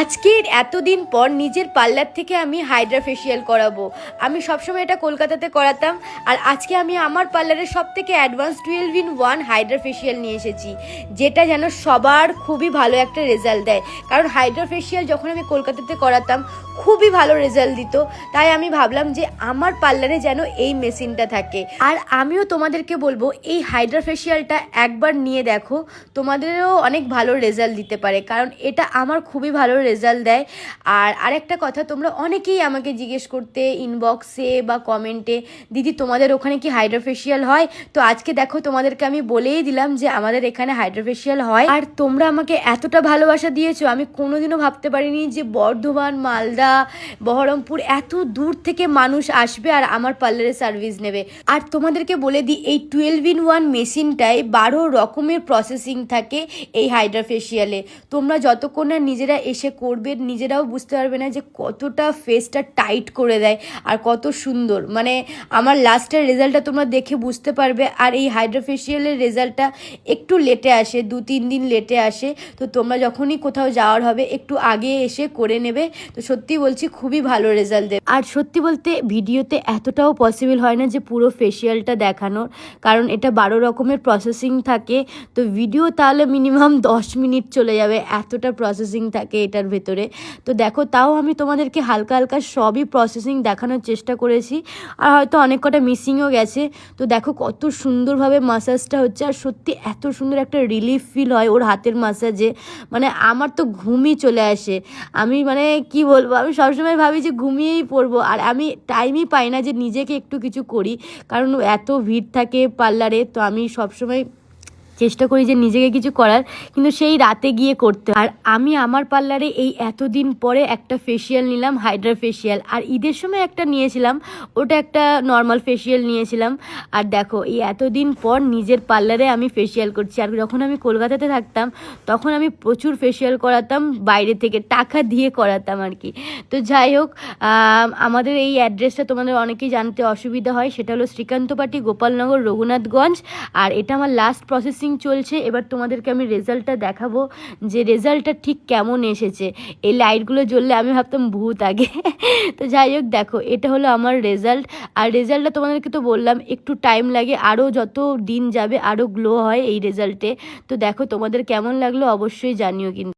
আজকের এতদিন পর নিজের পার্লার থেকে আমি হাইড্রা ফেসিয়াল করাবো। আমি সবসময় এটা কলকাতাতে করাতাম, আর আজকে আমি আমার পার্লারের সব থেকে অ্যাডভান্স 12 in 1 হাইড্রা ফেসিয়াল নিয়ে এসেছি, যেটা যেন সবার খুবই ভালো একটা রেজাল্ট দেয়। কারণ হাইড্রা ফেসিয়াল যখন আমি কলকাতাতে করাতাম খুবই ভালো রেজাল্ট দিত, তাই আমি ভাবলাম যে আমার পার্লারে যেন এই মেশিনটা থাকে। আর আমিও তোমাদেরকে বলবো এই হাইড্রা ফেসিয়ালটা একবার নিয়ে দেখো, তোমাদেরও অনেক ভালো রেজাল্ট দিতে পারে, কারণ এটা আমার খুবই ভালো রেজাল্ট দেয়। আর আরেকটা কথা, তোমরা অনেকেই আমাকে জিজ্ঞেস করতে ইনবক্সে বা কমেন্টে, দিদি তোমাদের ওখানে কি হাইড্রা ফেসিয়াল হয়? তো আজকে দেখো তোমাদেরকে আমি বলেই দিলাম যে আমাদের এখানে হাইড্রা ফেসিয়াল হয়। আর তোমরা আমাকে এতটা ভালোবাসা দিয়েছো, আমি কোনোদিনও ভাবতে পারিনি যে বর্ধমান, মালদা, বহরমপুর এত দূর থেকে মানুষ আসবে আর আমার পার্লারে সার্ভিস নেবে। আর তোমাদেরকে বলে দিই, এই 12 in 1 মেশিনটায় 12 রকমের প্রসেসিং থাকে এই হাইড্রা ফেসিয়ালে। তোমরা যতক্ষণ না নিজেরা এসে করবে, নিজেরাও বুঝতে পারবে না যে কতটা ফেসটা টাইট করে দেয় আর কত সুন্দর। মানে আমার লাস্টের রেজাল্টটা তোমরা দেখে বুঝতে পারবে। আর এই হাইড্রা ফেসিয়ালের রেজাল্টটা একটু লেটে আসে, 2-3 দিন লেটে আসে। তো তোমরা যখনই কোথাও যাওয়ার হবে একটু আগে এসে করে নেবে। তো সত্যি বলছি খুবই ভালো রেজাল্ট দেবে। আর সত্যি বলতে ভিডিওতে এতটাও পসিবল হয় না যে পুরো ফেসিয়ালটা দেখানোর, কারণ এটা 12 রকমের প্রসেসিং থাকে। তো ভিডিও তাহলে মিনিমাম 10 মিনিট চলে যাবে, এতটা প্রসেসিং থাকে এটার ভেতরে। তো দেখো, তাও আমি তোমাদেরকে হালকা হালকা সবই প্রসেসিং দেখানোর চেষ্টা করেছি, আর হয়তো অনেক কটা মিসিংও গেছে। তো দেখো কত সুন্দরভাবে মাসাজটা হচ্ছে, আর সত্যি এত সুন্দর একটা রিলিফ ফিল হয় ওর হাতের মাসাজে। মানে আমার তো ঘুমই চলে আসে। আমি মানে কি বলবো, আমি সবসময় ভাবি যে ঘুমিয়েই পড়বো, আর আমি টাইমই পাই না যে নিজেকে একটু কিছু করি, কারণ এত ভিড় থাকে পার্লারে। তো আমি সবসময় চেষ্টা করি যে নিজেকে কিছু করার, কিন্তু সেই রাতে গিয়ে করতে। আর আমি আমার পার্লারে এই এতদিন পরে একটা ফেসিয়াল নিলাম, হাইড্রা ফেসিয়াল। আর ঈদের সময় একটা নিয়েছিলাম, ওটা একটা নর্মাল ফেসিয়াল নিয়েছিলাম। আর দেখো এই এতদিন পর নিজের পার্লারে আমি ফেসিয়াল করছি। আর যখন আমি কলকাতাতে থাকতাম তখন আমি প্রচুর ফেসিয়াল করাতাম, বাইরে থেকে টাকা দিয়ে করাতাম আর কি। তো যাই হোক, আমাদের এই অ্যাড্রেসটা তোমাদের অনেকেই জানতে অসুবিধা হয়, সেটা হলো শ্রীকান্তপাটি, গোপালনগর, রঘুনাথগঞ্জ। আর এটা আমার লাস্ট প্রসেসিং চলছে। এবার তোমাদেরকে আমি রেজাল্টটা দেখাবো যে রেজাল্টটা ঠিক কেমন এসেছে। এই লাইটগুলো জ্বললে আমি ভাবতাম ভূত আগে। তো যাই হোক, দেখো এটা হলো আমার রেজাল্ট। আর রেজাল্টটা তোমাদেরকে তো বললাম একটু টাইম লাগে, আরও যত দিন যাবে আরও গ্লো হয় এই রেজাল্টে। তো দেখো তোমাদের কেমন লাগলো অবশ্যই জানিও কিন্তু।